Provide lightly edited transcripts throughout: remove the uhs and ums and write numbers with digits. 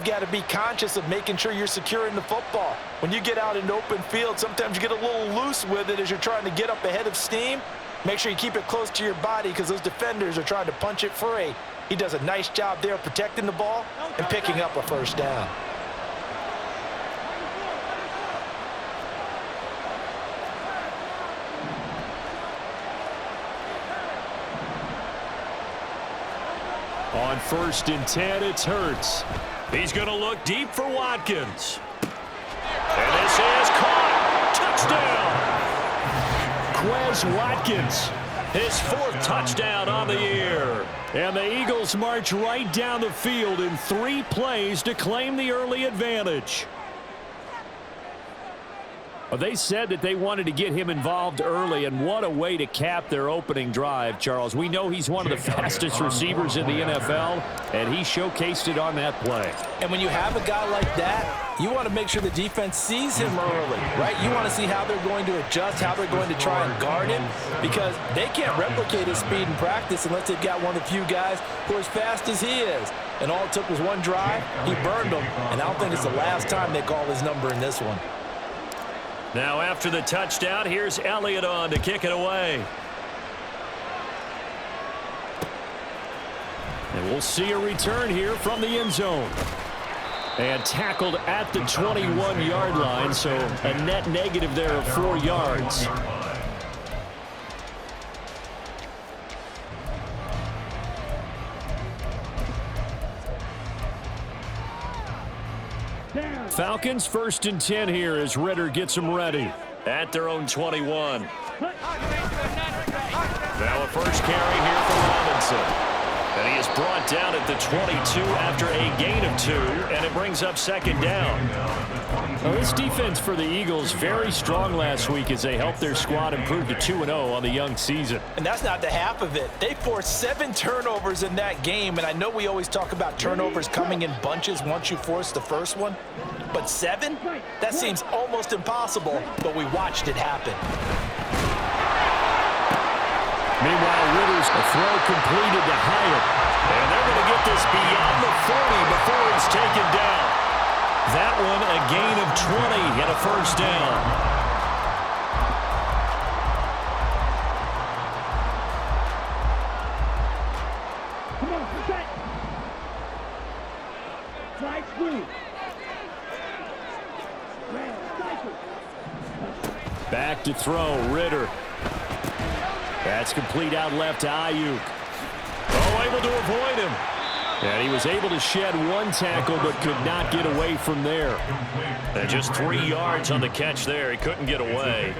You got to be conscious of making sure you're securing the football. When you get out in open field, sometimes you get a little loose with it as you're trying to get up ahead of steam. Make sure you keep it close to your body because those defenders are trying to punch it free. He does a nice job there protecting the ball and picking up a first down. On 1st and 10, it's Hurts. He's going to look deep for Watkins. And this is caught. Touchdown. Quez Watkins, his 4th touchdown on the year. And the Eagles march right down the field in 3 plays to claim the early advantage. Well, they said that they wanted to get him involved early, and what a way to cap their opening drive, Charles. We know he's one of the fastest receivers in the NFL, and he showcased it on that play. And when you have a guy like that, you want to make sure the defense sees him early, right? You want to see how they're going to adjust, how they're going to try and guard him, because they can't replicate his speed in practice unless they've got one of the few guys who are as fast as he is. And all it took was one drive. He burned them, and I don't think it's the last time they call his number in this one. Now after the touchdown, here's Elliott on to kick it away. And we'll see a return here from the end zone. And tackled at the 21-yard line, so a net negative there of 4 yards. Falcons 1st and 10 here as Ritter gets them ready at their own 21. Now a first carry here for Robinson. And he is brought down at the 22 after a gain of 2, and it brings up 2nd down. Well, this defense for the Eagles very strong last week as they helped their squad improve to 2-0 on the young season. And that's not the half of it. They forced 7 turnovers in that game, and I know we always talk about turnovers coming in bunches once you force the first one, but 7? That seems almost impossible, but we watched it happen. Meanwhile, Ritter's throw completed to Hyatt. And they're going to get this beyond the 40 before he's taken down. That one a gain of 20 and a first down. Come on, set. Right through. Back to throw, Ritter. That's complete out left to Ayuk. Oh, able to avoid him. And he was able to shed 1 tackle but could not get away from there. And just 3 yards on the catch there. He couldn't get away.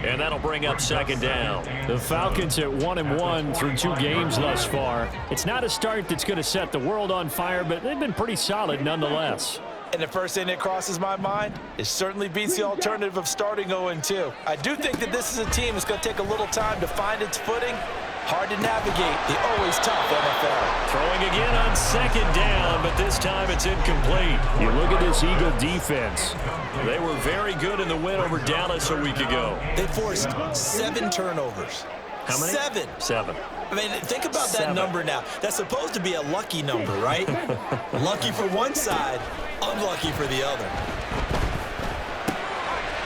And that'll bring up 2nd down. The Falcons at 1-1 through 2 games thus far. It's not a start that's going to set the world on fire, but they've been pretty solid nonetheless. And the first thing that crosses my mind is certainly beats the alternative of starting 0-2. I do think that this is a team that's going to take a little time to find its footing. Hard to navigate the always tough NFL. Throwing again on 2nd down, but this time it's incomplete. You look at this Eagle defense. They were very good in the win over Dallas a week ago. They forced 7 turnovers. How many? 7. 7. I mean, think about that number now. That's supposed to be a lucky number, right? Lucky for one side, unlucky for the other.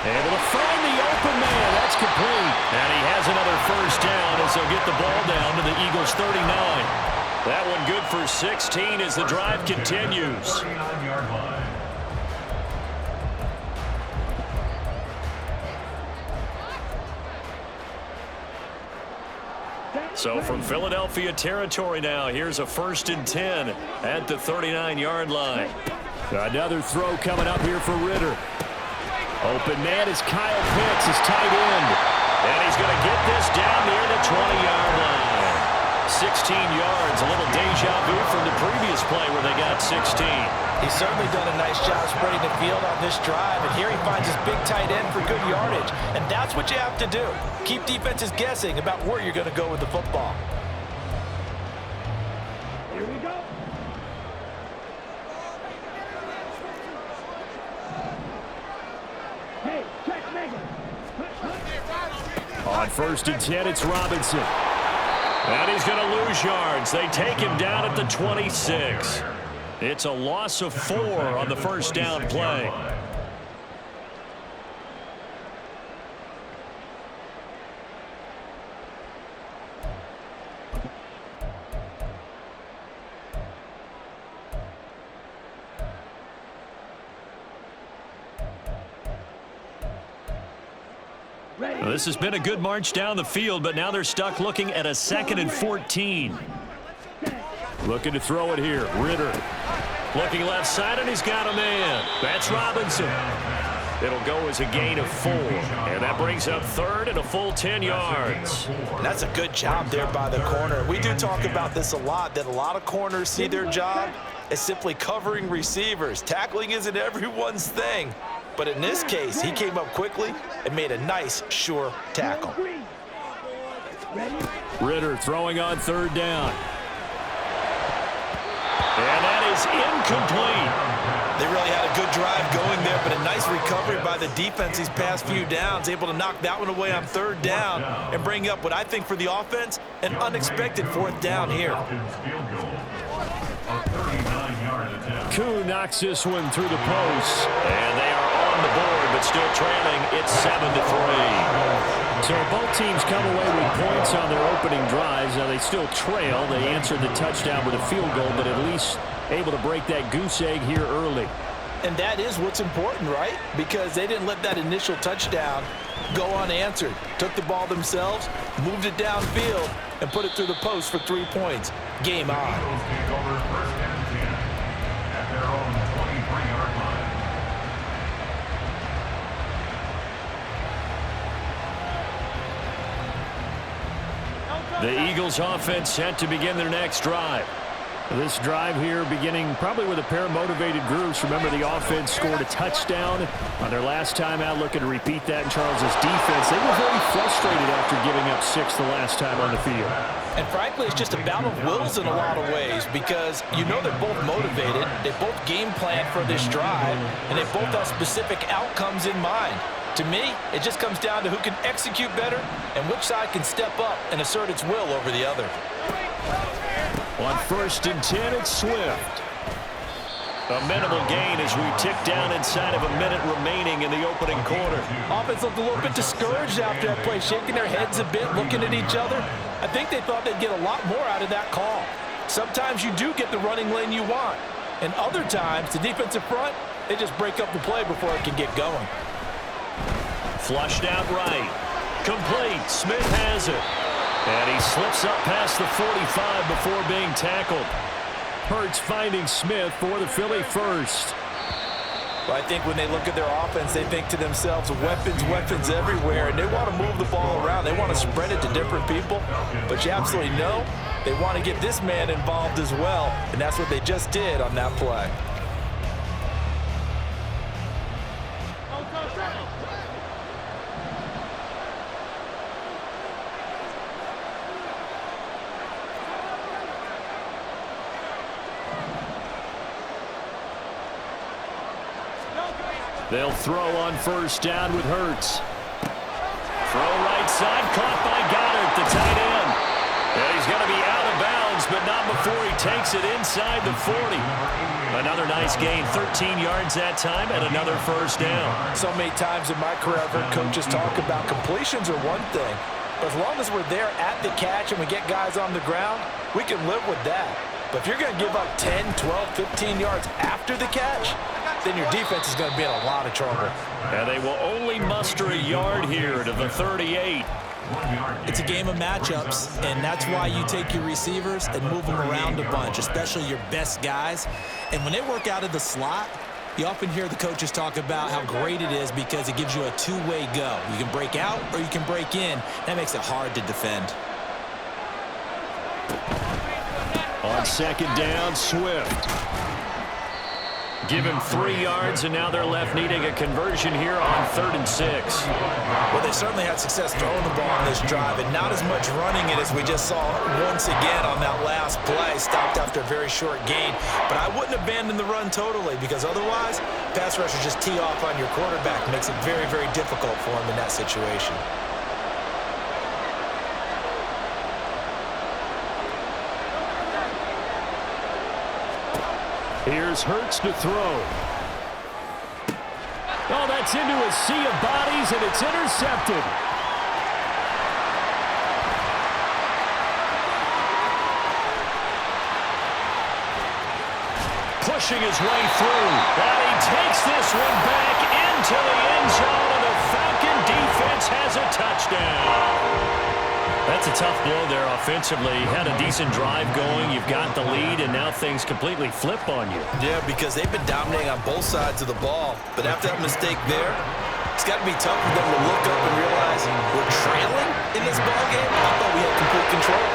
Able to find the open man. That's complete. And he has another first down as they'll get the ball down to the Eagles' 39. That one good for 16 as the drive continues. So from Philadelphia territory now, here's a 1st and 10 at the 39-yard line. Another throw coming up here for Ritter. Open man is Kyle Pitts, his tight end. And he's going to get this down near the 20-yard line. 16 yards, a little deja vu from the previous play where they got 16. He's certainly done a nice job spreading the field on this drive, and here he finds his big tight end for good yardage. And that's what you have to do. Keep defenses guessing about where you're going to go with the football. Here we go. Hey, check Megan. On 1st and 10, it's Robinson. And he's going to lose yards. They take him down at the 26. It's a loss of 4 on the first down play. Well, this has been a good march down the field, but now they're stuck looking at a 2nd and 14. Looking to throw it here. Ritter looking left side, and he's got a man. That's Robinson. It'll go as a gain of 4, and that brings up 3rd and a full 10 yards. That's a good job there by the corner. We do talk about this a lot, that a lot of corners see their job as simply covering receivers. Tackling isn't everyone's thing. But in this case, he came up quickly and made a nice, sure tackle. Ritter throwing on 3rd down. And that is incomplete. They really had a good drive going there, but a nice recovery by the defense these past few downs, able to knock that one away on 3rd down and bring up what I think for the offense, an unexpected 4th down here. Koo knocks this one through the post, and they are on the board, but still trailing. It's 7-3. So both teams come away with points on their opening drives. Now they still trail. They answered the touchdown with a field goal, but at least able to break that goose egg here early. And that is what's important, right? Because they didn't let that initial touchdown go unanswered. Took the ball themselves, moved it downfield, and put it through the post for 3 points. Game on. The Eagles offense set to begin their next drive. This drive here beginning probably with a pair of motivated groups. Remember, the offense scored a touchdown on their last time out, looking to repeat that in Charles's defense. They were very frustrated after giving up 6 the last time on the field. And frankly, it's just a battle of wills in a lot of ways, because you know they're both motivated, they both game plan for this drive, and they both have specific outcomes in mind. To me, it just comes down to who can execute better and which side can step up and assert its will over the other. On 1st and 10, it's Swift. A minimal gain as we tick down inside of a minute remaining in the opening quarter. Offense looked a little bit discouraged after that play, shaking their heads a bit, looking at each other. I think they thought they'd get a lot more out of that call. Sometimes you do get the running lane you want, and other times, the defensive front, they just break up the play before it can get going. Flushed out right. Complete. Smith has it. And he slips up past the 45 before being tackled. Hurts finding Smith for the Philly first. Well, I think when they look at their offense, they think to themselves, weapons, weapons everywhere, and they want to move the ball around. They want to spread it to different people, but you absolutely know they want to get this man involved as well, and that's what they just did on that play. They'll throw on 1st down with Hurts. Throw right side, caught by Goddard, the tight end. And he's going to be out of bounds, but not before he takes it inside the 40. Another nice gain, 13 yards that time, and another 1st down. So many times in my career, I've heard coaches talk about completions are one thing, but as long as we're there at the catch and we get guys on the ground, we can live with that. But if you're going to give up 10, 12, 15 yards after the catch, then your defense is going to be in a lot of trouble. And they will only muster a yard here to the 38. It's a game of matchups, and that's why you take your receivers and move them around a bunch, especially your best guys. And when they work out of the slot, you often hear the coaches talk about how great it is because it gives you a two-way go. You can break out or you can break in. That makes it hard to defend. On 2nd down, Swift. Give him 3 yards, and now they're left needing a conversion here on 3rd and 6. Well, they certainly had success throwing the ball on this drive, and not as much running it as we just saw once again on that last play. Stopped after a very short gain. But I wouldn't abandon the run totally, because otherwise, pass rushers just tee off on your quarterback. Makes it very, very difficult for him in that situation. Here's Hurts to throw. Oh, that's into a sea of bodies, and it's intercepted. Pushing his way through. And he takes this one back into the end zone, and the Falcon defense has a touchdown. That's a tough blow there offensively. Had a decent drive going. You've got the lead, and now things completely flip on you. Yeah, because they've been dominating on both sides of the ball. But after that mistake there, it's got to be tough for them to look up and realize we're trailing in this ball game. I thought we had complete control.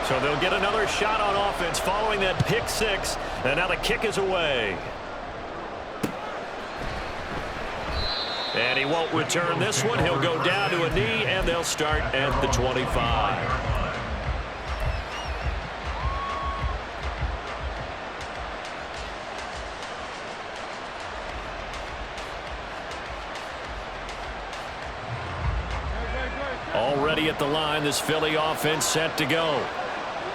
So they'll get another shot on offense following that pick six, and now the kick is away. And he won't return this one. He'll go down to a knee, and they'll start at the 25. Already at the line, this Philly offense set to go.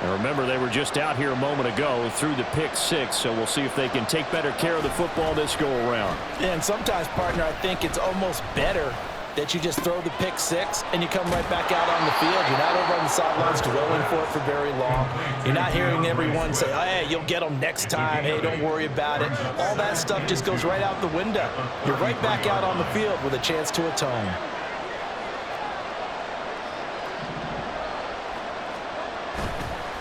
And remember, they were just out here a moment ago through the pick six, so we'll see if they can take better care of the football this go-around. Yeah, and sometimes, partner, I think it's almost better that you just throw the pick six and you come right back out on the field. You're not over on the sidelines dwelling for it for very long. You're not hearing everyone say, oh, hey, you'll get them next time. Hey, don't worry about it. All that stuff just goes right out the window. You're right back out on the field with a chance to atone.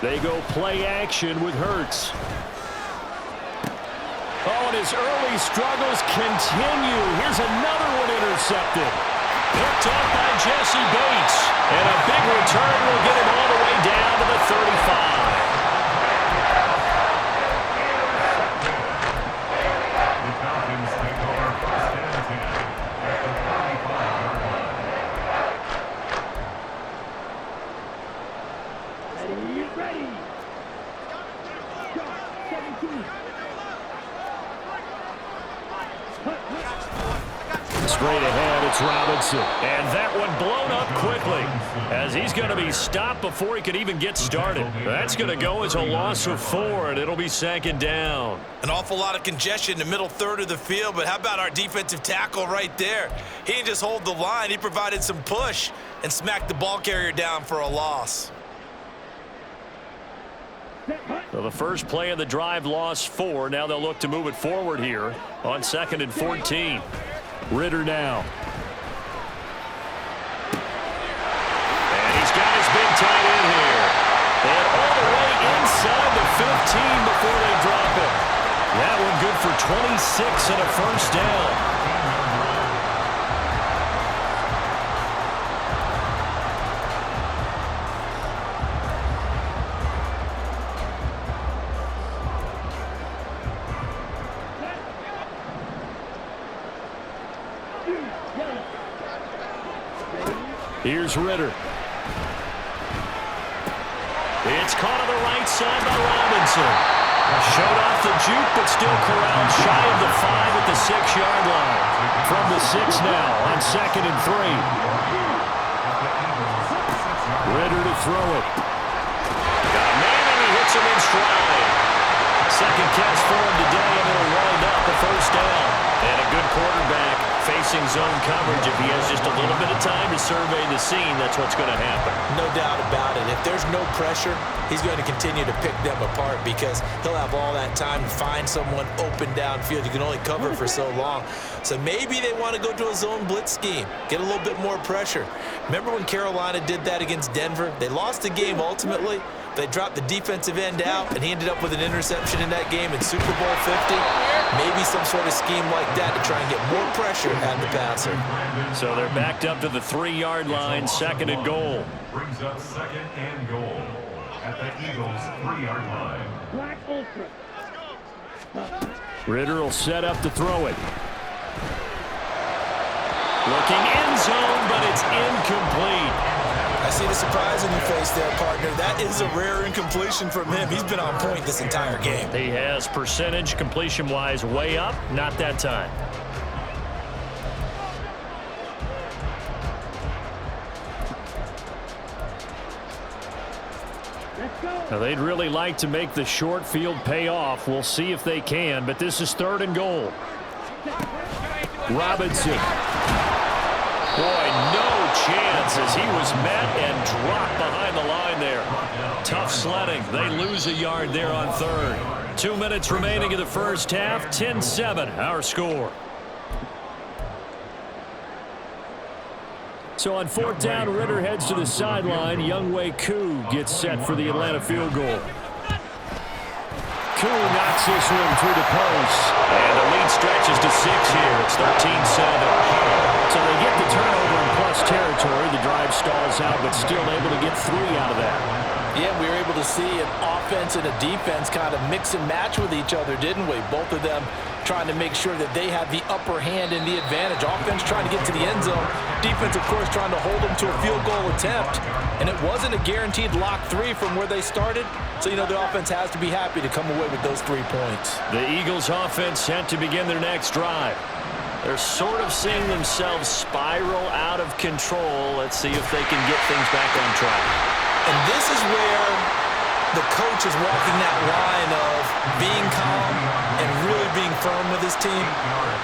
They go play action with Hurts. Oh, and his early struggles continue. Here's another one intercepted. Picked off by Jesse Bates. And a big return will get him all the way down to the 35. Straight ahead, it's Robinson. And that one blown up quickly as he's going to be stopped before he could even get started. That's going to go as a loss of 4, and it'll be second down. An awful lot of congestion in the middle third of the field, but how about our defensive tackle right there? He didn't just hold the line. He provided some push and smacked the ball carrier down for a loss. So the first play of the drive lost 4. Now they'll look to move it forward here on 2nd and 14. Ritter now. And he's got his big tight end here. And all the way inside the 15 before they drop it. That one good for 26 and a first down. Here's Ritter. It's caught on the right side by Robinson. Showed off the juke, but still corralled shy of the 5 at the 6-yard line. From the 6 now on 2nd and 3. Ritter to throw it. Got a man, and he hits him in stride. Second catch for him today, and it'll wind up a first down. And a good quarterback facing zone coverage. If he has just a little bit of time to survey the scene, that's what's going to happen. No doubt about it. If there's no pressure, he's going to continue to pick them apart because he'll have all that time to find someone open downfield. You can only cover for so long. So maybe they want to go to a zone blitz scheme, get a little bit more pressure. Remember when Carolina did that against Denver? They lost the game ultimately. They dropped the defensive end out, and he ended up with an interception in that game in Super Bowl 50. Maybe some sort of scheme like that to try and get more pressure at the passer. So they're backed up to the 3-yard line, 2nd and goal. Brings up 2nd and goal at the Eagles' 3-yard line. Black Ultra. Ritter will set up to throw it. Looking end zone, but it's incomplete. I see the surprise in your face there, partner. That is a rare incompletion from him. He's been on point this entire game. He has percentage completion-wise way up. Not that time. Let's go. Now, they'd really like to make the short field pay off. We'll see if they can, but this is 3rd and goal. Robinson. Boy, no chance as he was met and dropped behind the line there. Tough sledding. They lose a yard there on 3rd. 2 minutes remaining in the first half. 10-7, our score. So on 4th down, Ritter heads to the sideline. Younghoe Koo gets set for the Atlanta field goal. Koo knocks this one through the post. And the lead stretches to 6 here. It's 13-7. So they get the turnover in plus territory. The drive stalls out, but still able to get 3 out of that. Yeah, we were able to see an offense and a defense kind of mix and match with each other, didn't we? Both of them trying to make sure that they have the upper hand and the advantage. Offense trying to get to the end zone. Defense, of course, trying to hold them to a field goal attempt. And it wasn't a guaranteed lock 3 from where they started. So, the offense has to be happy to come away with those 3 points. The Eagles offense set to begin their next drive. They're sort of seeing themselves spiral out of control. Let's see if they can get things back on track. And this is where the coach is walking that line of being calm and really being firm with his team.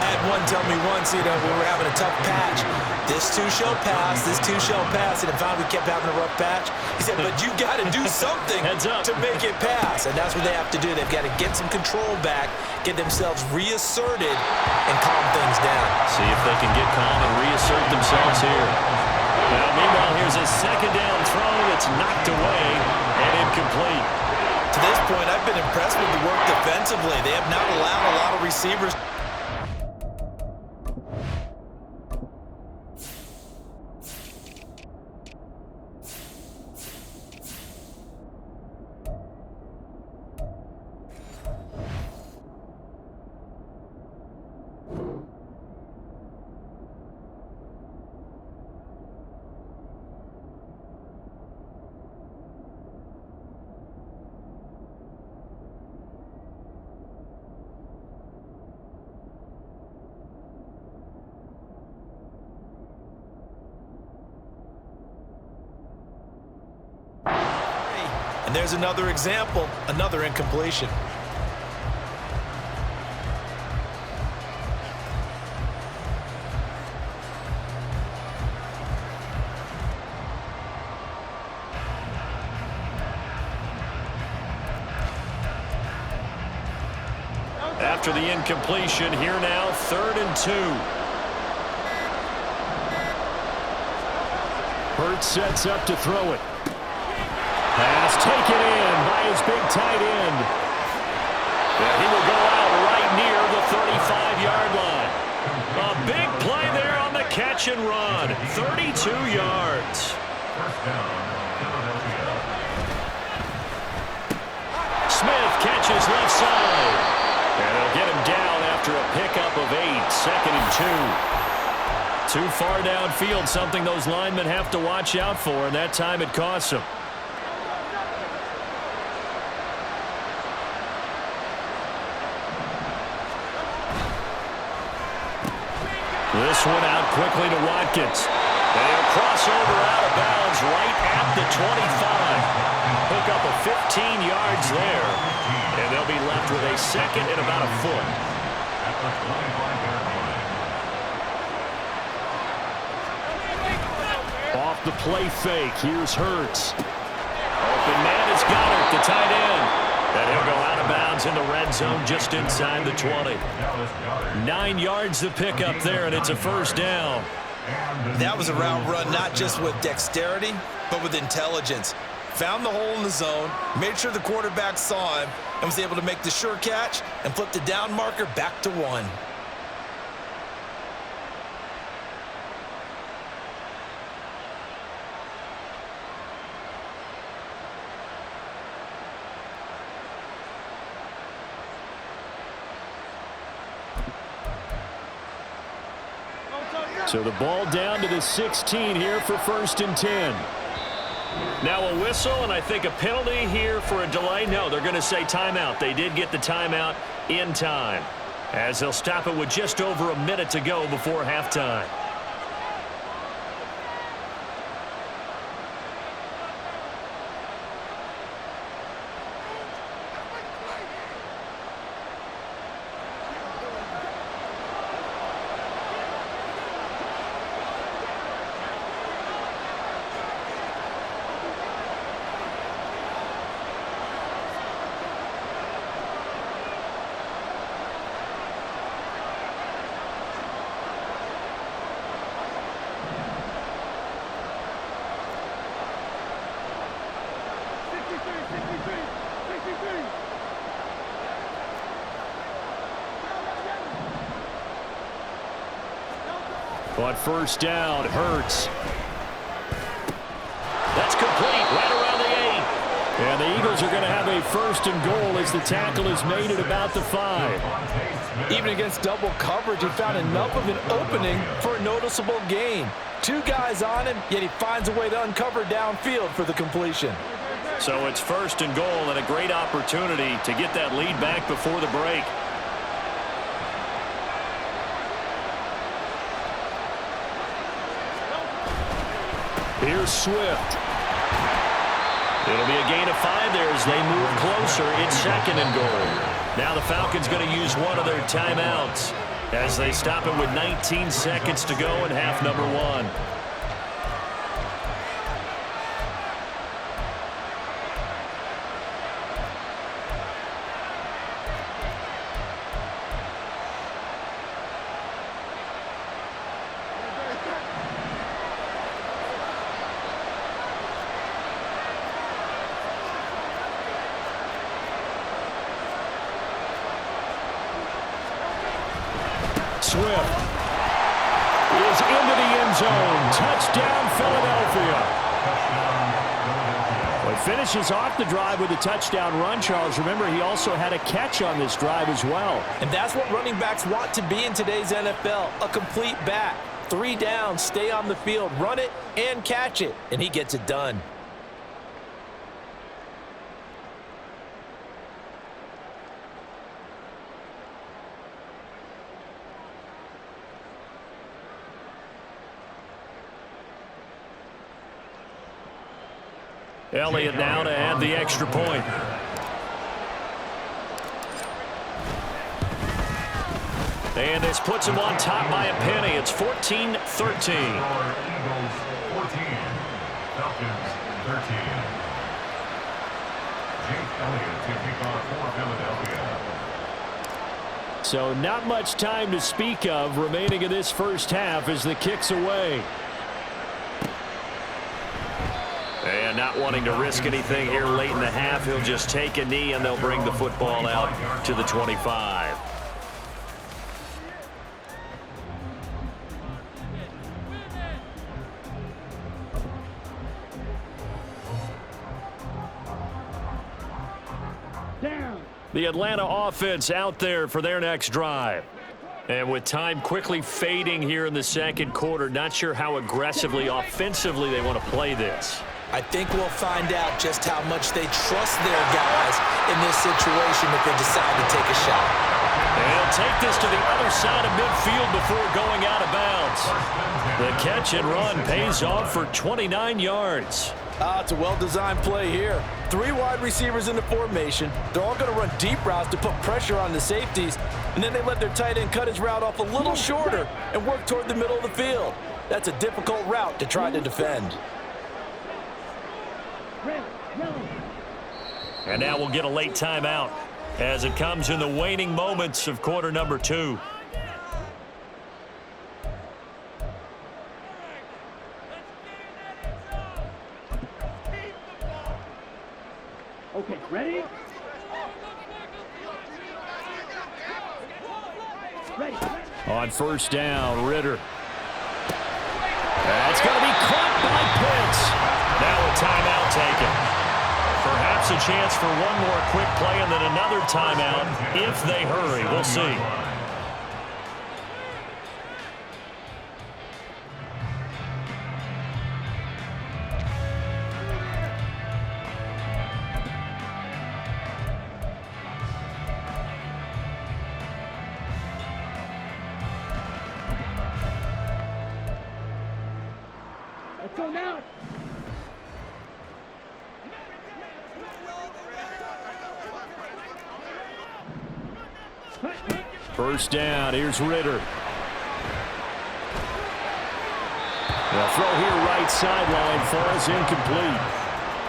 I had one tell me once, we were having a tough patch. This too shall pass, this too shall pass. And finally we kept having a rough patch. He said, but you got to do something to make it pass. And that's what they have to do. They've got to get some control back, get themselves reasserted, and calm things down. See if they can get calm and reassert themselves here. Now, meanwhile, here's a 2nd down throw that's knocked away and incomplete. To this point, I've been impressed with the work defensively. They have not allowed a lot of receivers. And there's another example, another incompletion. After the incompletion, here now, 3rd and 2. Hurts sets up to throw it. Pass taken in by his big tight end. And he will go out right near the 35-yard line. A big play there on the catch and run. 32 yards. Smith catches left side. And they'll get him down after a pickup of 8. 2nd and 2. Too far downfield, something those linemen have to watch out for, and that time it costs them. This one out quickly to Watkins. And he'll cross over out of bounds right at the 25. Hook up a 15 yards there. And they'll be left with a 2nd and about a foot. Off the play fake. Here's Hurts. Open man is Goddard, the tight end. And he'll go out of bounds in the red zone just inside the 20. 9 yards to pick up there, and it's a 1st down. That was a route run not just with dexterity, but with intelligence. Found the hole in the zone, made sure the quarterback saw him, and was able to make the sure catch and flip the down marker back to 1. So the ball down to the 16 here for 1st and 10. Now a whistle, and I think a penalty here for a delay. No, they're going to say timeout. They did get the timeout in time, as they'll stop it with just over a minute to go before halftime. On first down, Hurts. That's complete right around the 8. And the Eagles are going to have a first and goal as the tackle is made at about the 5. Even against double coverage, he found enough of an opening for a noticeable gain. 2 guys on him, yet he finds a way to uncover downfield for the completion. So it's first and goal and a great opportunity to get that lead back before the break. Here's Swift. It'll be a gain of 5 there as they move closer. It's second and goal. Now the Falcons going to use one of their timeouts as they stop it with 19 seconds to go in half number 1. Swift is into the end zone. Touchdown, Philadelphia. Well, he finishes off the drive with a touchdown run, Charles. Remember, he also had a catch on this drive as well. And that's what running backs want to be in today's NFL, a complete back. 3 downs, stay on the field, run it, and catch it, and he gets it done. Elliott now to add the extra point. And this puts him on top by a penny. It's 14-13. Eagles 14, Falcons 13. Jake Elliott to kick off for Philadelphia. So not much time to speak of remaining in this first half as the kick's away. And not wanting to risk anything here late in the half, he'll just take a knee and they'll bring the football out to the 25. The Atlanta offense out there for their next drive. And with time quickly fading here in the second quarter, not sure how aggressively, offensively they want to play this. I think we'll find out just how much they trust their guys in this situation if they decide to take a shot. And he'll take this to the other side of midfield before going out of bounds. The catch and run pays off for 29 yards. It's a well-designed play here. 3 wide receivers in the formation. They're all going to run deep routes to put pressure on the safeties, and then they let their tight end cut his route off a little shorter and work toward the middle of the field. That's a difficult route to try to defend. And now we'll get a late timeout as it comes in the waning moments of quarter number 2. Okay, ready? Ready. On first down, Ritter. That's going to be caught by Pitts. Now a timeout taken. Perhaps a chance for one more quick play and then another timeout if they hurry. We'll see. Let's go now. First down, here's Ritter. The throw here right sideline falls incomplete.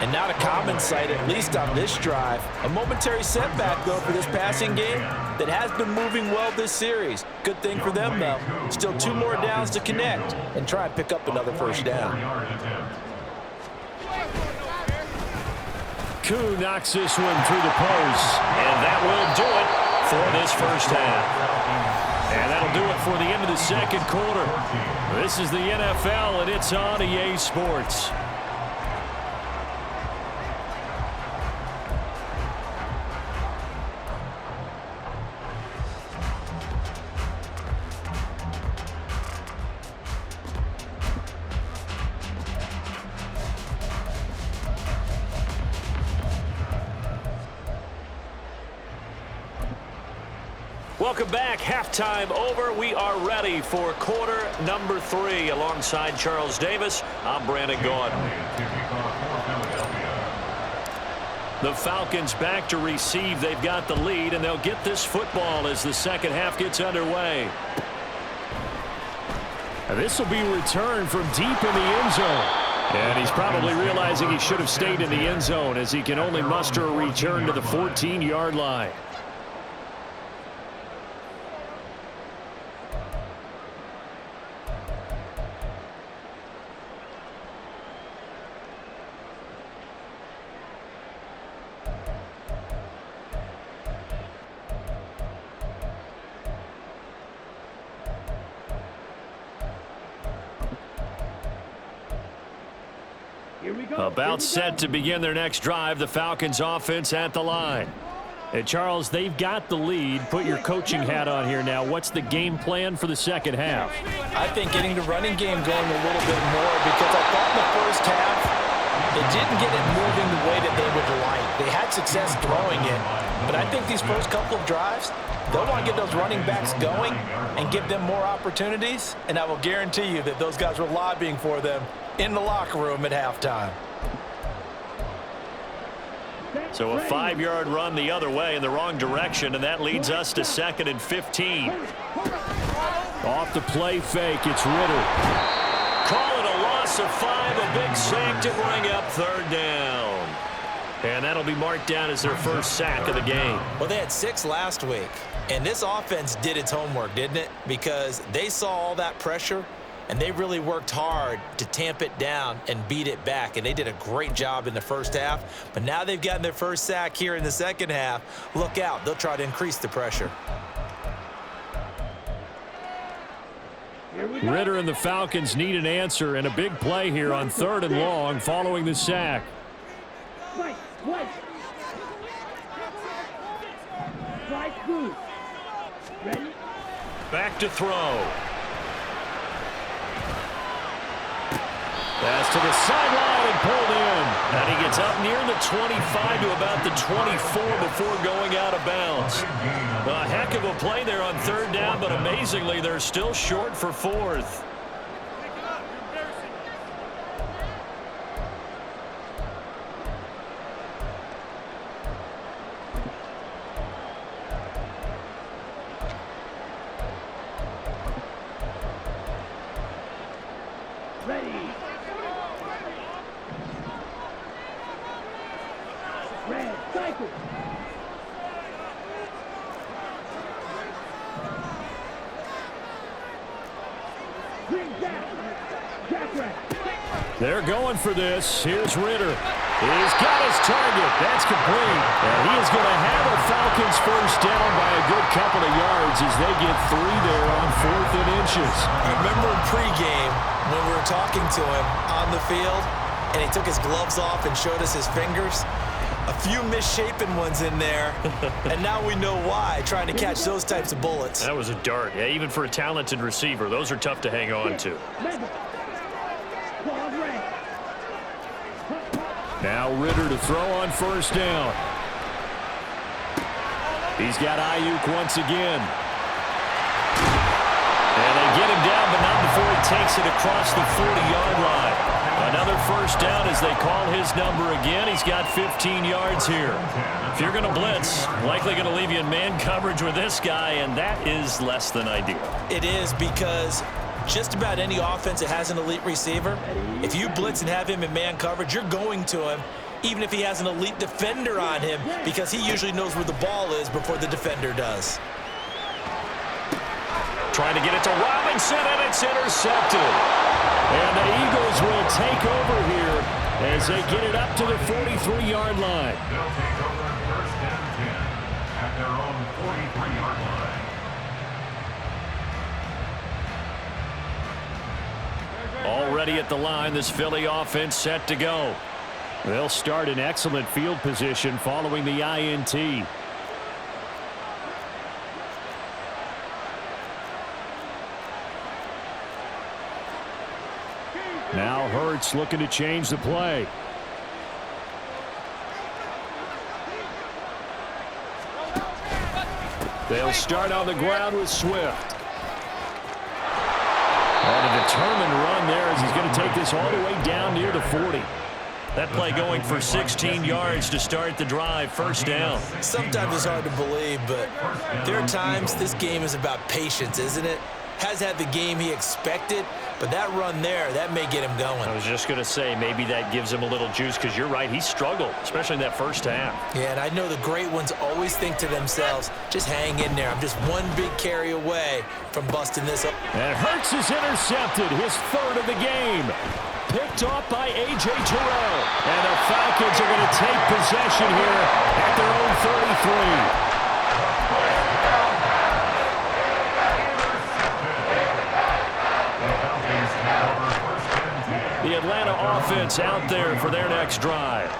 And not a common sight, at least on this drive. A momentary setback, though, for this passing game that has been moving well this series. Good thing for them, though. Still 2 more downs to connect and try and pick up another first down. Koo knocks this one through the post. And that will do it for this first half. And that'll do it for the end of the second quarter. This is the NFL, and it's on EA Sports. Welcome back. Halftime over. We are ready for quarter number 3. Alongside Charles Davis, I'm Brandon Gaud. The Falcons back to receive. They've got the lead, and they'll get this football as the second half gets underway. And this will be returned from deep in the end zone. And he's probably realizing he should have stayed in the end zone as he can only muster a return to the 14-yard line. About set to begin their next drive, the Falcons offense at the line. And Charles, they've got the lead. Put your coaching hat on here now. What's the game plan for the second half? I think getting the running game going a little bit more, because I thought in the first half they didn't get it moving the way that they would like. They had success throwing it, but I think these first couple of drives, they'll want to get those running backs going and give them more opportunities, and I will guarantee you that those guys were lobbying for them in the locker room at halftime. So a 5-yard run the other way in the wrong direction, and that leads us to 2nd and 15. Off the play fake, it's Ritter. Call it a loss of 5, a big sack to bring up 3rd down. And that'll be marked down as their first sack of the game. Well, they had 6 last week, and this offense did its homework, didn't it? Because they saw all that pressure, and they really worked hard to tamp it down and beat it back. And they did a great job in the first half. But now they've gotten their first sack here in the second half. Look out. They'll try to increase the pressure. Ritter and the Falcons need an answer, and a big play here on 3rd and long following the sack. Back to throw. Pass to the sideline and pulled in. And he gets up near the 25 to about the 24 before going out of bounds. A heck of a play there on 3rd down, but amazingly, they're still short for 4th. They're going for this. Here's Ritter. He's got his target. That's complete. And he is going to have a Falcons first down by a good couple of yards as they get 3 there on 4th and inches. I remember in pregame when we were talking to him on the field, and he took his gloves off and showed us his fingers. A few misshapen ones in there, and now we know why, trying to catch those types of bullets. That was a dart. Yeah, even for a talented receiver, those are tough to hang on to. Now Ritter to throw on first down. He's got Ayuk once again. And they get him down, but not before he takes it across the 40-yard line. Another first down as they call his number again. He's got 15 yards here. If you're going to blitz, likely going to leave you in man coverage with this guy, and that is less than ideal. It is, because just about any offense that has an elite receiver, if you blitz and have him in man coverage, you're going to him, even if he has an elite defender on him, because he usually knows where the ball is before the defender does. Trying to get it to Robinson, and it's intercepted. And the Eagles will take over here as they get it up to the 43-yard line. They'll take over first and 10 at their own 43-yard line. Already at the line, this Philly offense set to go. They'll start in excellent field position following the INT. Now Hurts looking to change the play. They'll start on the ground with Swift. And a determined run there as he's going to take this all the way down near the 40. That play going for 16 yards to start the drive, first down. Sometimes it's hard to believe, but there are times this game is about patience, isn't it? Has had the game he expected, but that run there, that may get him going. I was just going to say, maybe that gives him a little juice, because you're right, he struggled, especially in that first half. Yeah, and I know the great ones always think to themselves, just hang in there. I'm just one big carry away from busting this up. And Hurts is intercepted, his third of the game. Picked off by A.J. Terrell. And the Falcons are going to take possession here at their own 33. The Atlanta offense out there for their next drive.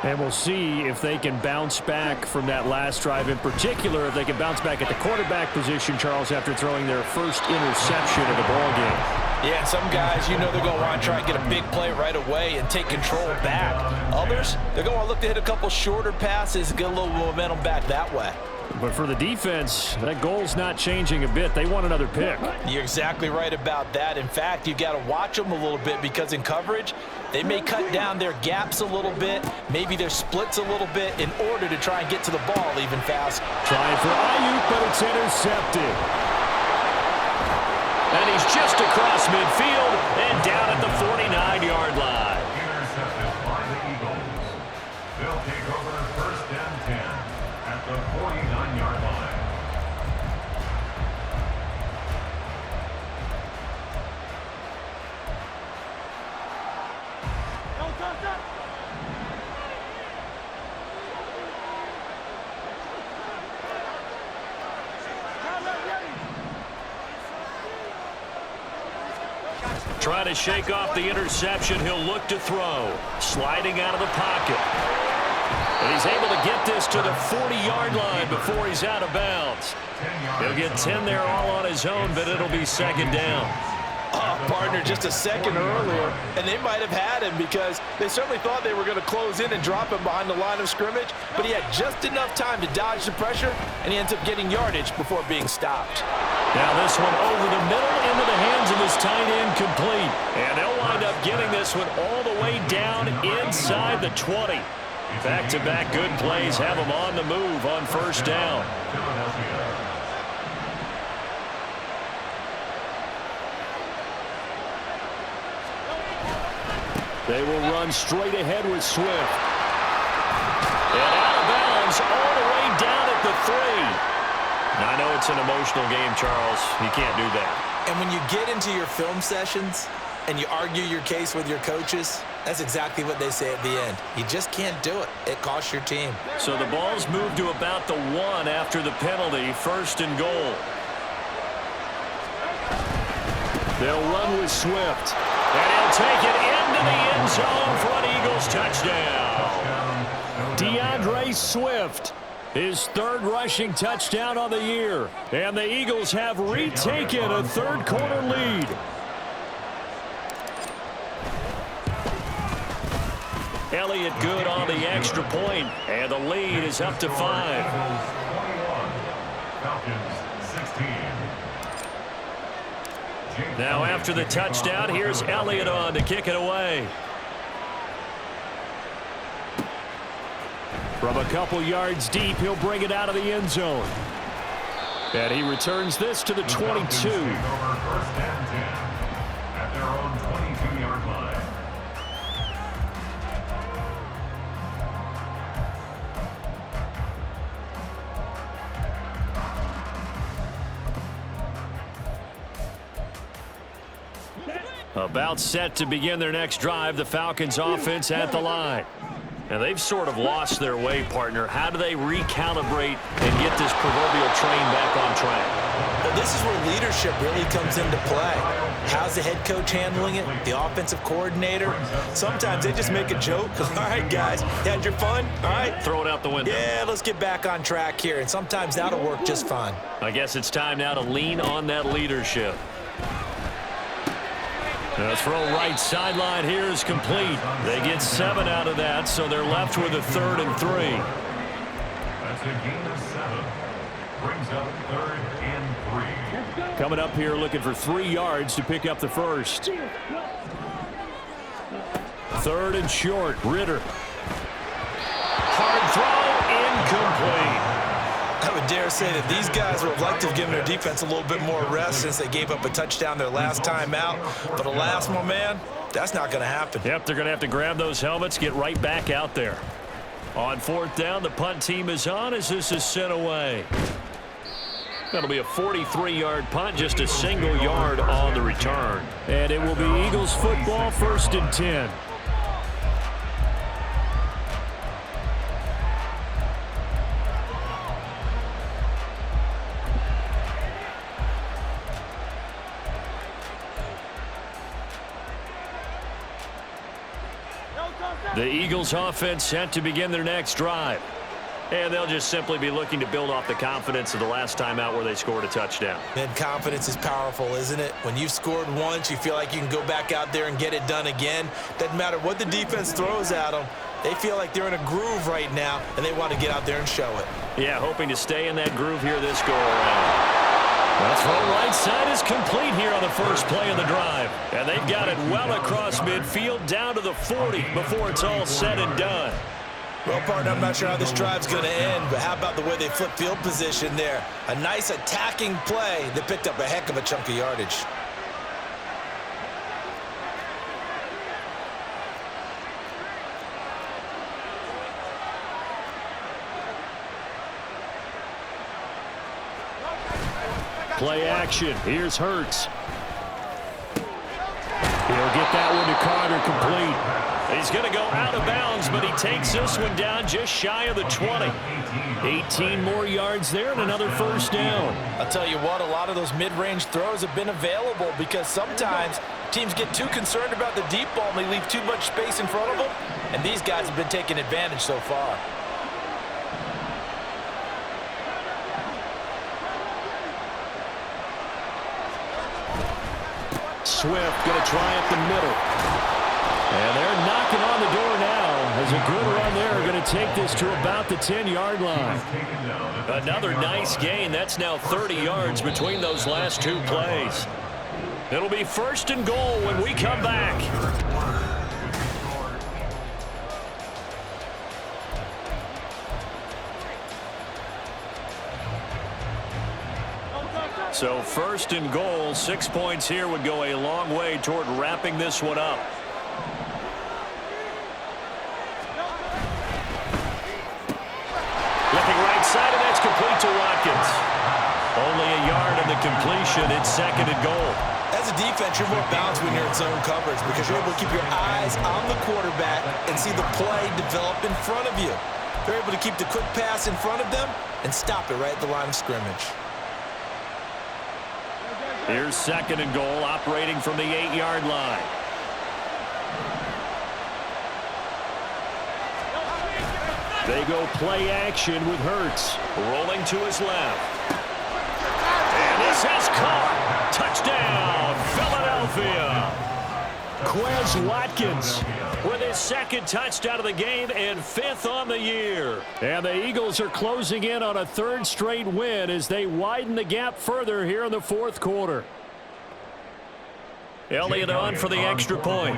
And we'll see if they can bounce back from that last drive. In particular, if they can bounce back at the quarterback position, Charles, after throwing their first interception of the ballgame. Yeah, and some guys, you know they're going to want to try and get a big play right away and take control back. Others, they're going to look to hit a couple shorter passes and get a little momentum back that way. But for the defense, that goal's not changing a bit. They want another pick. You're exactly right about that. In fact, you've got to watch them a little bit, because in coverage, they may cut down their gaps a little bit, maybe their splits a little bit, in order to try and get to the ball even faster. Trying for Ayuk, but it's intercepted. And he's just across midfield and down at the 49-yard line. Intercepted by the Eagles. They'll take over first and 10 at the 49-yard line. Trying to shake off the interception. He'll look to throw. Sliding out of the pocket. And he's able to get this to the 40-yard line before he's out of bounds. He'll get 10 there all on his own, but it'll be second down. Oh, partner, just a second earlier, and they might have had him, because they certainly thought they were going to close in and drop him behind the line of scrimmage, but he had just enough time to dodge the pressure, and he ends up getting yardage before being stopped. Now this one over the middle into the hands of his tight end, complete. And they'll wind up getting this one all the way down inside the 20. Back-to-back good plays have them on the move on first down. They will run straight ahead with Swift. And out of bounds all the way down at the 3. Now, I know it's an emotional game, Charles. You can't do that. And when you get into your film sessions and you argue your case with your coaches, that's exactly what they say at the end. You just can't do it. It costs your team. So the ball's moved to about the 1 after the penalty, first and goal. They'll run with Swift. And he'll take it into the end zone for an Eagles touchdown. DeAndre Swift, his third rushing touchdown on the year. And the Eagles have retaken a third-quarter lead. Elliott good on the extra point, and the lead is up to 5. Falcons 16. Now after the touchdown, here's Elliott on to kick it away. From a couple yards deep, he'll bring it out of the end zone. And he returns this to the 22. Over first and 10 at their own 22-yard line. About set to begin their next drive, the Falcons offense at the line. And they've sort of lost their way, partner. How do they recalibrate and get this proverbial train back on track? Well, this is where leadership really comes into play. How's the head coach handling it? The offensive coordinator? Sometimes they just make a joke. All right, guys, you had your fun? All right. Throw it out the window. Yeah, let's get back on track here. And sometimes that'll work just fine. I guess it's time now to lean on that leadership. The throw right sideline here is complete. They get 7 out of that, so they're left with a 3rd and 3. That's a gain of 7. Brings up 3rd and 3. Coming up here looking for 3 yards to pick up the first. 3rd and short. Ritter. Hard throw, incomplete. I would dare say that these guys would have liked to have given their defense a little bit more rest since they gave up a touchdown their last time out. But alas, my man, that's not going to happen. Yep, they're going to have to grab those helmets, get right back out there. On 4th down, the punt team is on as this is sent away. That'll be a 43-yard punt, just a single yard on the return. And it will be Eagles football, 1st and 10. The Eagles offense set to begin their next drive. And they'll just simply be looking to build off the confidence of the last time out where they scored a touchdown. And confidence is powerful, isn't it? When you've scored once, you feel like you can go back out there and get it done again. Doesn't matter what the defense throws at them. They feel like they're in a groove right now, and they want to get out there and show it. Yeah, hoping to stay in that groove here this go-around. The throw right side is complete here on the first play of the drive. And they've got it well across midfield down to the 40 before it's all said and done. Well, partner, I'm not sure how this drive's going to end, but how about the way they flip field position there? A nice attacking play that picked up a heck of a chunk of yardage. Play action. Here's Hurts. He'll get that one to Carter complete. He's going to go out of bounds, but he takes this one down just shy of the 20. 18 more yards there and another first down. I'll tell you what, a lot of those mid-range throws have been available because sometimes teams get too concerned about the deep ball and they leave too much space in front of them, and these guys have been taking advantage so far. Swift going to try up the middle. And they're knocking on the door now as a good run there going to take this to about the 10-yard line. Another nice gain. That's now 30 yards between those last 2 plays. It'll be 1st and goal when we come back. So 1st and goal, 6 points here would go a long way toward wrapping this one up. Looking right side, and that's complete to Watkins. Only a yard in the completion. It's 2nd and goal. As a defense, you're more balanced when you're in zone coverage because you're able to keep your eyes on the quarterback and see the play develop in front of you. They're able to keep the quick pass in front of them and stop it right at the line of scrimmage. Here's 2nd and goal, operating from the 8-yard line. They go play action with Hurts. Rolling to his left. And this is caught. Touchdown, Philadelphia. Quez Watkins with his 2nd touchdown of the game and 5th on the year. And the Eagles are closing in on a 3rd straight win as they widen the gap further here in the 4th quarter. Elliott on for the extra point.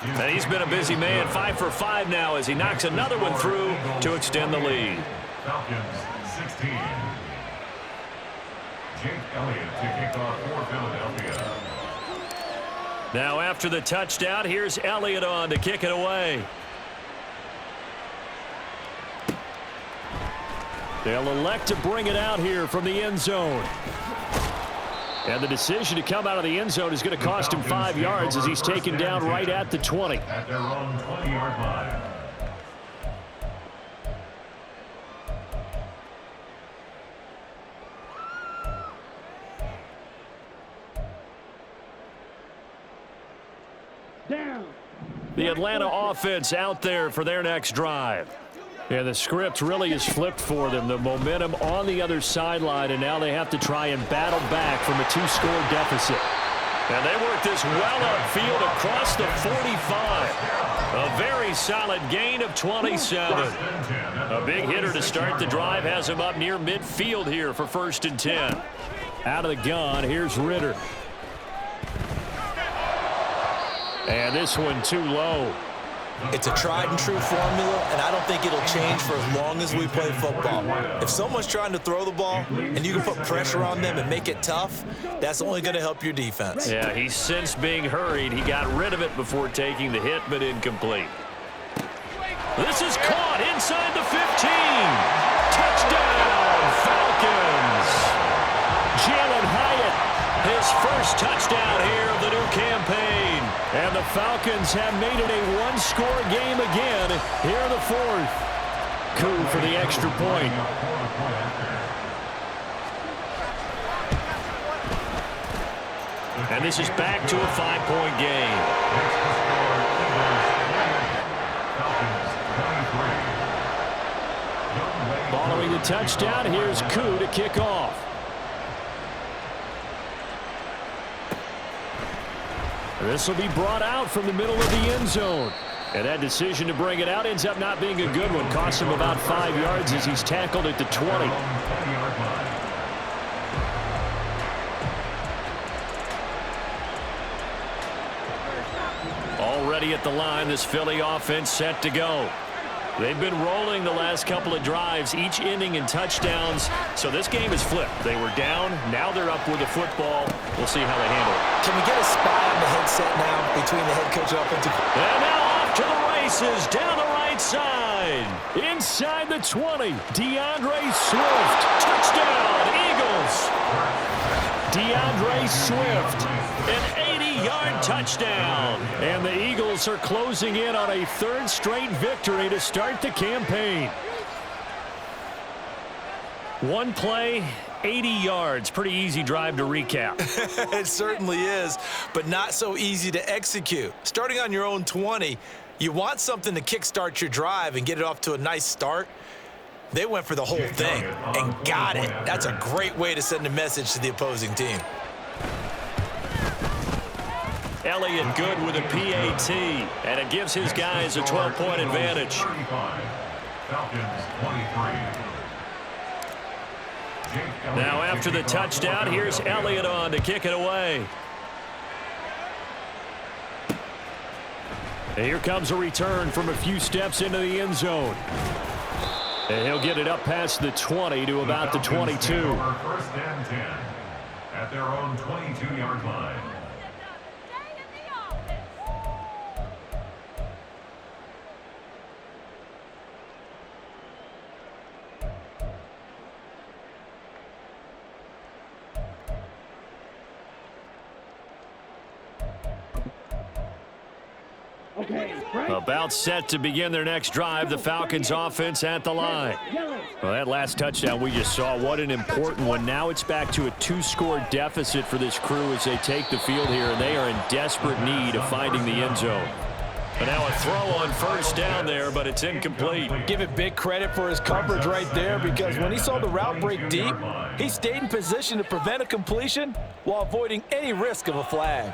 And he's been a busy man, 5 for 5 now as he knocks another one through to extend the lead. Falcons 16. Jake Elliott to kick off for Philadelphia. Now after the touchdown, here's Elliott on to kick it away. They'll elect to bring it out here from the end zone. And the decision to come out of the end zone is going to cost him 5 yards as he's taken down right at the 20. At their own 20-yard line. Down. The Atlanta offense out there for their next drive. Yeah, the script really is flipped for them. The momentum on the other sideline, and now they have to try and battle back from a 2-score deficit. And they work this well upfield across the 45. A very solid gain of 27. A big hitter to start the drive has him up near midfield here for 1st and 10. Out of the gun, here's Ritter. And this one too low. It's a tried-and-true formula, and I don't think it'll change for as long as we play football. If someone's trying to throw the ball and you can put pressure on them and make it tough, that's only going to help your defense. Yeah, he's since being hurried. He got rid of it before taking the hit, but incomplete. This is caught inside the 15. Touchdown, Falcons. Jalen Hyatt, his first touchdown here of the new campaign. And the Falcons have made it a 1-score game again here in the 4th. Coup for the extra point. And this is back to a 5-point game. Following the touchdown, here's Coup to kick off. This will be brought out from the middle of the end zone. And that decision to bring it out ends up not being a good one. Costs him about 5 yards as he's tackled at the 20. Already at the line, this Philly offense set to go. They've been rolling the last couple of drives, each ending in touchdowns. So this game is flipped. They were down. Now they're up with the football. We'll see how they handle it. Can we get a spy on the headset now between the head coach and offensive? And now off to the races down the right side. Inside the 20. DeAndre Swift. Touchdown, Eagles. DeAndre Swift. An 80-yard touchdown. And the Eagles are closing in on a 3rd straight victory to start the campaign. One play, 80 yards. Pretty easy drive to recap. It certainly is, but not so easy to execute. Starting on your own 20, you want something to kickstart your drive and get it off to a nice start. They went for the whole thing and got it. That's a great way to send a message to the opposing team. Elliott good with a PAT, and it gives his guys a 12-point advantage. Now after the touchdown, here's Elliott on to kick it away. And here comes a return from a few steps into the end zone. And he'll get it up past the 20 to about the 22. 1st and 10 at their own 22-yard line. About set to begin their next drive, the Falcons offense at the line. Well, that last touchdown we just saw, what an important one. Now it's back to a 2-score deficit for this crew as they take the field here, and they are in desperate need of finding the end zone. And now a throw on 1st down there, but it's incomplete. Give it big credit for his coverage right there, because when he saw the route break deep, he stayed in position to prevent a completion while avoiding any risk of a flag.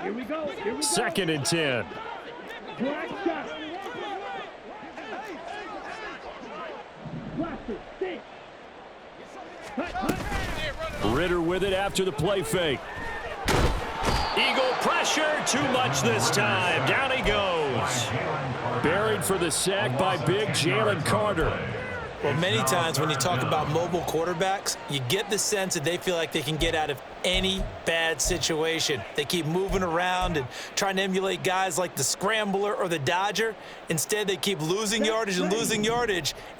Here we go. Here we go. 2nd and 10. Black shot. Blaster, stay. Ritter with it after the play fake. Eagle pressure, too much this time. Down he goes. Buried for the sack by big Jalen Carter. Well, many times when you talk about mobile quarterbacks, you get the sense that they feel like they can get out of any bad situation. They keep moving around and trying to emulate guys like the Scrambler or the Dodger. Instead, they keep losing yardage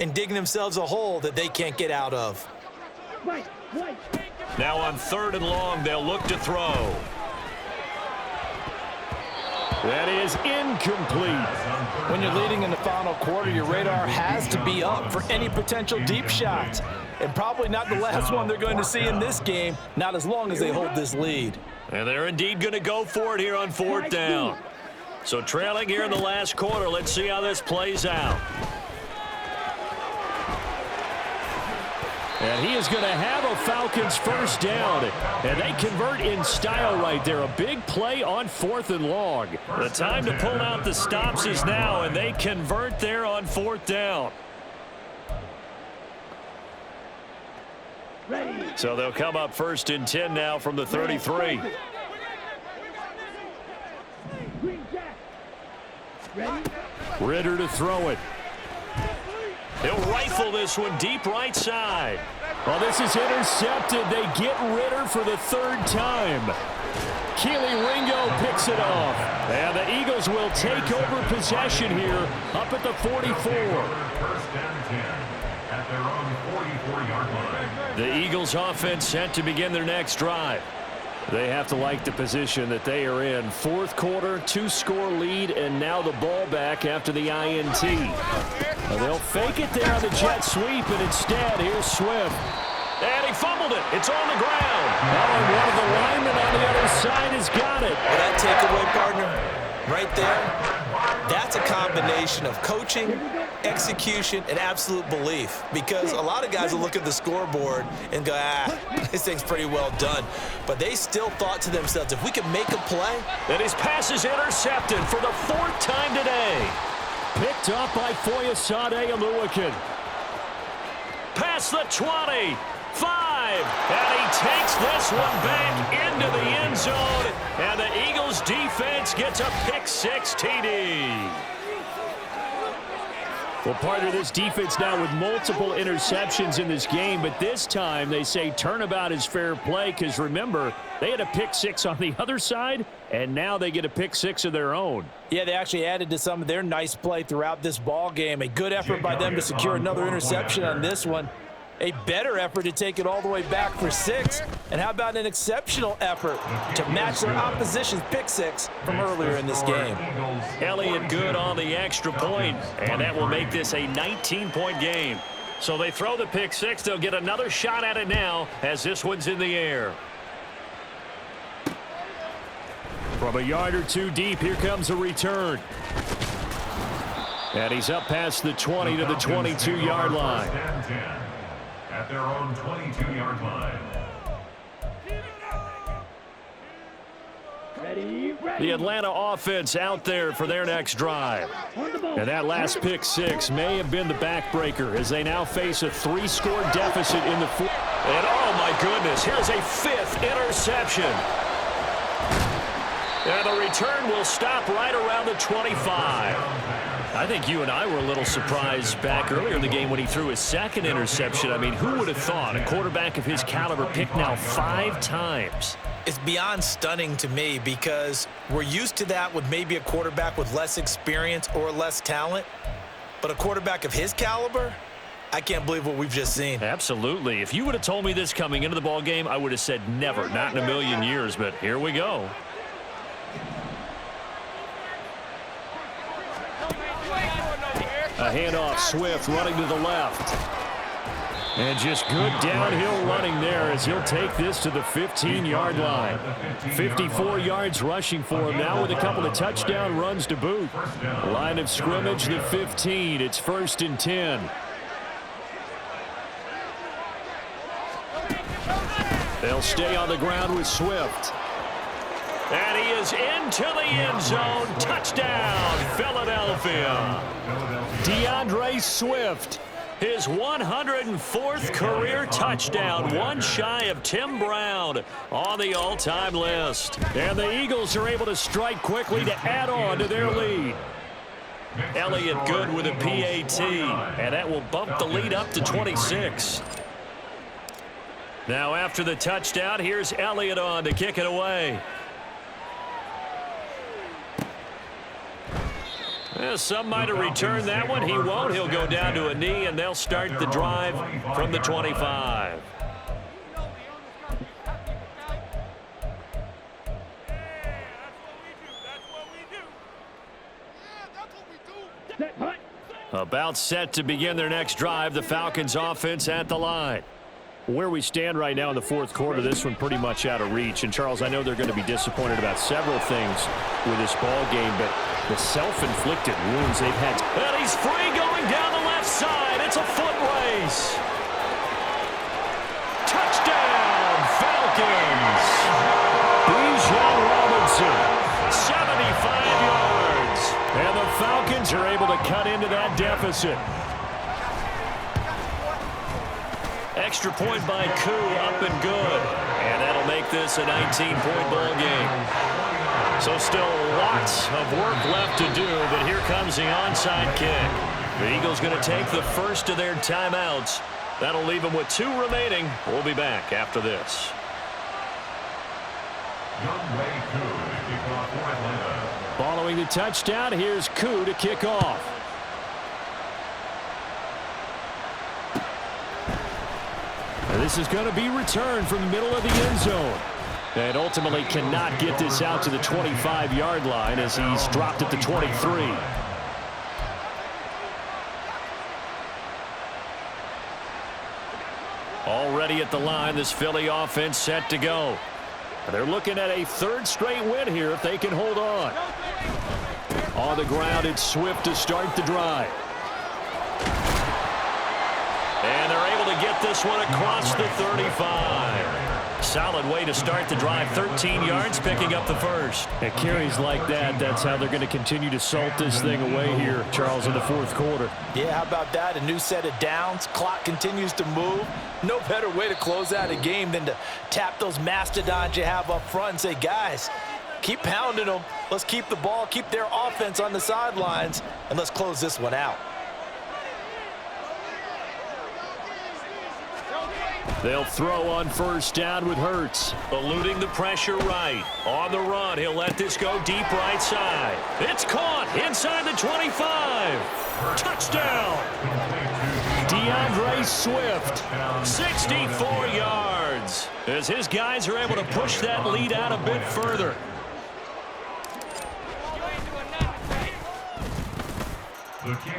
and digging themselves a hole that they can't get out of. Now on 3rd and long, they'll look to throw. That is incomplete. When you're leading in the final quarter, your radar has to be up for any potential deep shots. And probably not the last one they're going to see in this game, not as long as they hold this lead. And they're indeed going to go for it here on 4th down. So trailing here in the last quarter, let's see how this plays out. And he is going to have a Falcons first down. And they convert in style right there. A big play on 4th and long. The time to pull out the stops is now, and they convert there on 4th down. So they'll come up 1st and 10 now from the 33. Ritter to throw it. He'll rifle this one deep right side. Well, this is intercepted. They get Ritter for the 3rd time. Keely Ringo picks it off. And the Eagles will take over possession here up at the 44. 1st and 10 at their own 44-yard line. The Eagles offense set to begin their next drive. They have to like the position that they are in. 4th quarter, 2-score lead, and now the ball back after the INT. They'll fake it there on the jet sweep, and instead, here's Swift. And he fumbled it. It's on the ground. Oh, and one of the linemen on the other side has got it. Well, that takeaway, partner, right there, that's a combination of coaching, execution, and absolute belief. Because a lot of guys will look at the scoreboard and go, this thing's pretty well done. But they still thought to themselves, if we can make a play. And his pass is intercepted for the 4th time today. Picked up by Foyesade Oluwakin. Past the 20. 5. And he takes this one back into the end zone. And the Eagles defense gets a pick-6 TD. Well, partner, this defense now with multiple interceptions in this game, but this time they say turnabout is fair play because, remember, they had a pick-6 on the other side, and now they get a pick-6 of their own. Yeah, they actually added to some of their nice play throughout this ball game. A good effort by them to secure another interception on this one. A better effort to take it all the way back for 6. And how about an exceptional effort to match their opposition's pick-6 from earlier in this game. Elliott good on the extra point, and that will make this a 19-point game. So they throw the pick-6. They'll get another shot at it now as this one's in the air. From a yard or two deep, here comes a return. And he's up past the 20 to the 22-yard line. At their own 22-yard line. The Atlanta offense out there for their next drive. And that last pick-6 may have been the backbreaker as they now face a 3-score deficit in the 4th. And oh my goodness, here's a 5th interception. And the return will stop right around the 25. I think you and I were a little surprised back earlier in the game when he threw his 2nd interception. I mean, who would have thought a quarterback of his caliber picked now 5 times? It's beyond stunning to me because we're used to that with maybe a quarterback with less experience or less talent. But a quarterback of his caliber, I can't believe what we've just seen. Absolutely. If you would have told me this coming into the ball game, I would have said never, not in a million years. But here we go. A handoff, Swift running to the left. And just good downhill running there as he'll take this to the 15-yard line. 54 yards rushing for him now with a couple of touchdown runs to boot. Line of scrimmage, the 15. It's 1st and 10. They'll stay on the ground with Swift. And he is into the end zone. Touchdown, Philadelphia. DeAndre Swift, his 104th career touchdown, one shy of Tim Brown on the all-time list. And the Eagles are able to strike quickly to add on to their lead. Elliott good with a PAT, and that will bump the lead up to 26. Now after the touchdown, here's Elliott on to kick it away. Well, some might have returned that one. He won't. He'll go down to a knee, and they'll start the drive from the 25. About set to begin their next drive. The Falcons offense at the line. Where we stand right now in the fourth quarter, this one pretty much out of reach. And, Charles, I know they're going to be disappointed about several things with this ball game, but the self-inflicted wounds they've had. And he's free going down the left side. It's a foot race. Touchdown, Falcons. Bijan Robinson, 75 yards. And the Falcons are able to cut into that deficit. Extra point by Koo, up and good. And that'll make this a 19-point ball game. So still lots of work left to do, but here comes the onside kick. The Eagles going to take the first of their timeouts. That'll leave them with 2 remaining. We'll be back after this. Following the touchdown, here's Koo to kick off. And this is going to be returned from the middle of the end zone. And ultimately cannot get this out to the 25-yard line as he's dropped at the 23. Already at the line, this Philly offense set to go. They're looking at a 3rd straight win here if they can hold on. On the ground, it's Swift to start the drive. And they're able to get this one across the 35. Solid way to start the drive. 13 yards, picking up the first. At carries like that, that's how they're going to continue to salt this thing away here, Charles, in the fourth quarter. Yeah, how about that? A new set of downs. Clock continues to move. No better way to close out a game than to tap those mastodons you have up front and say, guys, keep pounding them. Let's keep the ball, keep their offense on the sidelines, and let's close this one out. They'll throw on first down with Hurts. Eluding the pressure right. On the run, he'll let this go deep right side. It's caught inside the 25. Touchdown. DeAndre Swift, 64 yards. As his guys are able to push that lead out a bit further.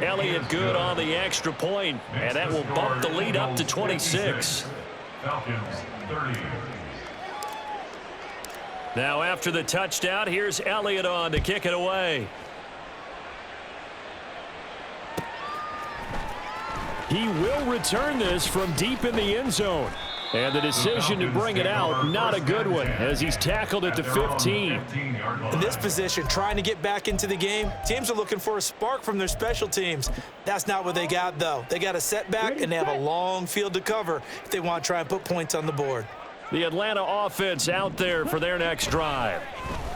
Elliott good on the extra point, and that will bump the lead up to 26. Falcons 30. Now after the touchdown, here's Elliott on to kick it away. He will return this from deep in the end zone. And the decision to bring it out, not a good one, as he's tackled at the 15. In this position, trying to get back into the game, teams are looking for a spark from their special teams. That's not what they got, though. They got a setback, and they have a long field to cover if they want to try and put points on the board. The Atlanta offense out there for their next drive.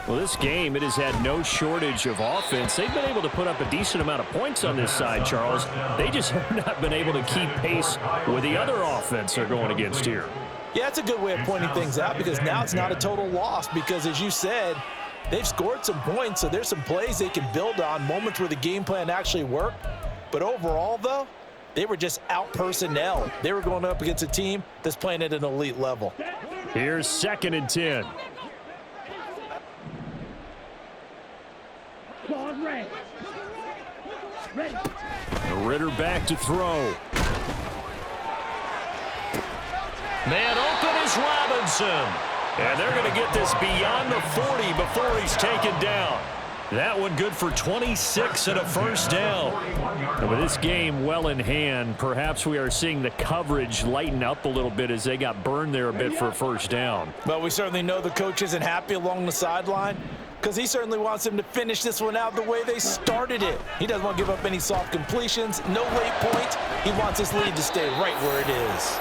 Well, this game, it has had no shortage of offense. They've been able to put up a decent amount of points on this side, Charles. They just have not been able to keep pace with the other offense they're going against here. Yeah, that's a good way of pointing things out because now it's not a total loss because, as you said, they've scored some points, so there's some plays they can build on, moments where the game plan actually worked. But overall, though, they were just out-personnel. They were going up against a team that's playing at an elite level. Here's 2nd and 10. Ritter back to throw. Man open is Robinson. And they're going to get this beyond the 40 before he's taken down. That one good for 26 and a first down. And with this game well in hand, perhaps we are seeing the coverage lighten up a little bit as they got burned there a bit for a first down. Well, we certainly know the coach isn't happy along the sideline because he certainly wants them to finish this one out the way they started it. He doesn't want to give up any soft completions, no late points. He wants his lead to stay right where it is.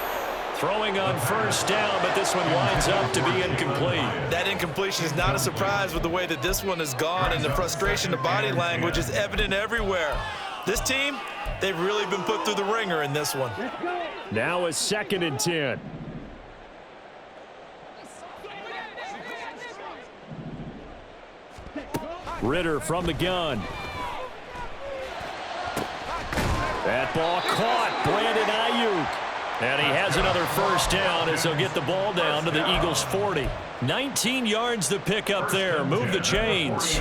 Throwing on first down, but this one winds up to be incomplete. That incompletion is not a surprise with the way that this one has gone, and the frustration, the body language is evident everywhere. This team, they've really been put through the ringer in this one. Now a 2nd and 10. Ritter from the gun. That ball caught. Brandon Ayuk. And he has another first down as they'll get the ball down to the Eagles' 40. 19 yards to pick up there. Move the chains.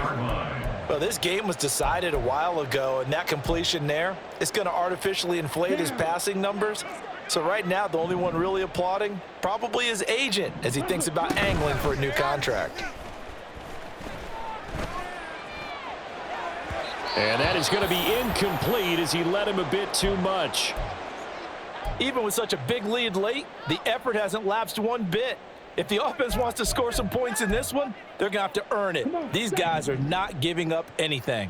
Well, this game was decided a while ago, and that completion there is going to artificially inflate his passing numbers. So right now, the only one really applauding probably his agent as he thinks about angling for a new contract. And that is going to be incomplete as he led him a bit too much. Even with such a big lead late, the effort hasn't lapsed one bit. If the offense wants to score some points in this one, they're going to have to earn it. These guys are not giving up anything.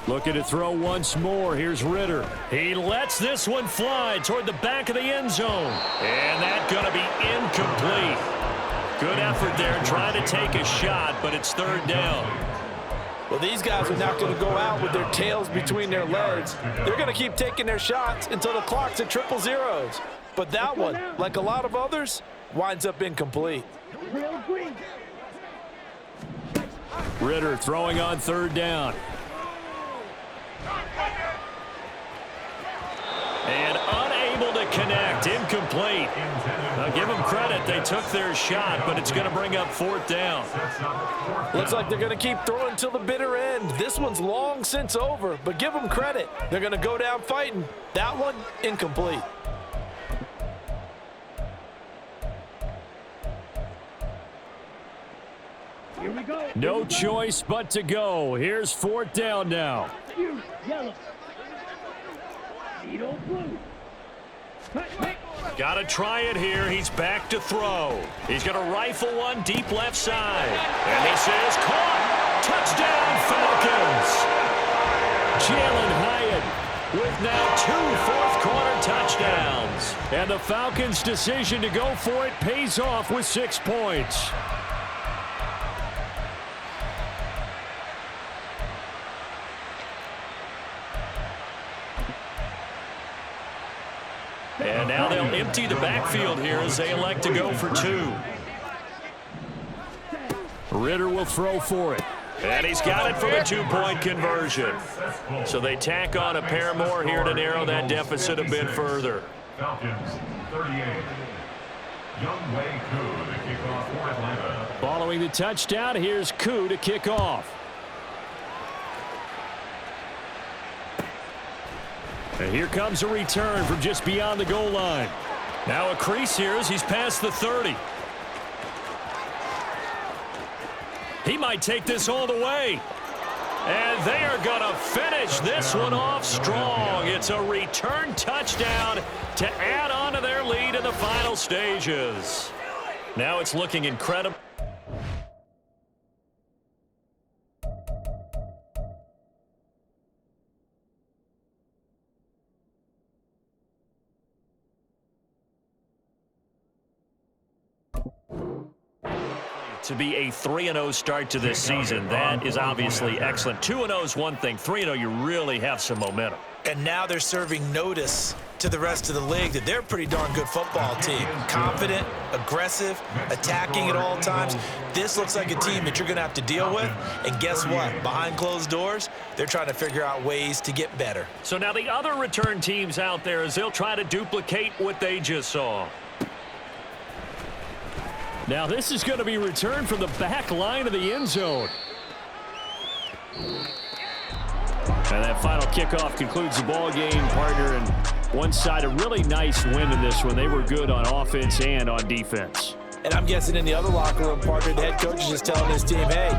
Looking to throw once more. Here's Ritter. He lets this one fly toward the back of the end zone. And that's going to be incomplete. Good effort there trying to take a shot, but it's 3rd down. Well, these guys are not going to go out with their tails between their legs. They're going to keep taking their shots until the clock's at 000. But that one, like a lot of others, winds up incomplete. Ritter throwing on 3rd down. And unable to connect. Incomplete. Now give them credit. They took their shot, but it's going to bring up 4th down. Looks like they're going to keep throwing till the bitter end. This one's long since over, but give them credit. They're going to go down fighting. That one, incomplete. Here we go. No choice but to go. Here's 4th down now. Yellow. Needle blue. Got to try it here. He's back to throw. He's going to rifle one deep left side. And this is caught. Touchdown, Falcons. Jalen Hyatt with now 2 fourth-quarter touchdowns. And the Falcons' decision to go for it pays off with 6 points. And now they'll empty the backfield here as they elect to go for 2. Ritter will throw for it. And he's got it for the 2-point conversion. So they tack on a pair more here to narrow that deficit a bit further. Falcons 38. Youngwei Koo to kick off for Atlanta. Following the touchdown, here's Koo to kick off. And here comes a return from just beyond the goal line. Now a crease here as he's past the 30. He might take this all the way. And they are going to finish this one off strong. It's a return touchdown to add on to their lead in the final stages. Now it's looking incredible. To be a 3-0 start to this season, that is obviously excellent. 2-0 is one thing. 3-0, you really have some momentum. And now they're serving notice to the rest of the league that they're a pretty darn good football team. Confident, aggressive, attacking at all times. This looks like a team that you're going to have to deal with. And guess what? Behind closed doors, they're trying to figure out ways to get better. So now the other return teams out there as they'll try to duplicate what they just saw. Now this is going to be returned from the back line of the end zone. And that final kickoff concludes the ball game, partner. And one side, a really nice win in this one. They were good on offense and on defense. And I'm guessing in the other locker room, partner, the head coach is just telling his team, hey,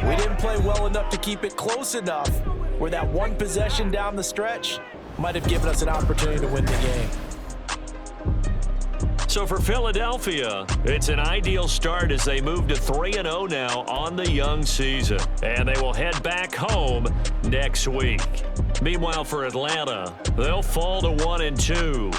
we didn't play well enough to keep it close enough where that one possession down the stretch might have given us an opportunity to win the game. So for Philadelphia, it's an ideal start as they move to 3-0 now on the young season. And they will head back home next week. Meanwhile, for Atlanta, they'll fall to 1-2.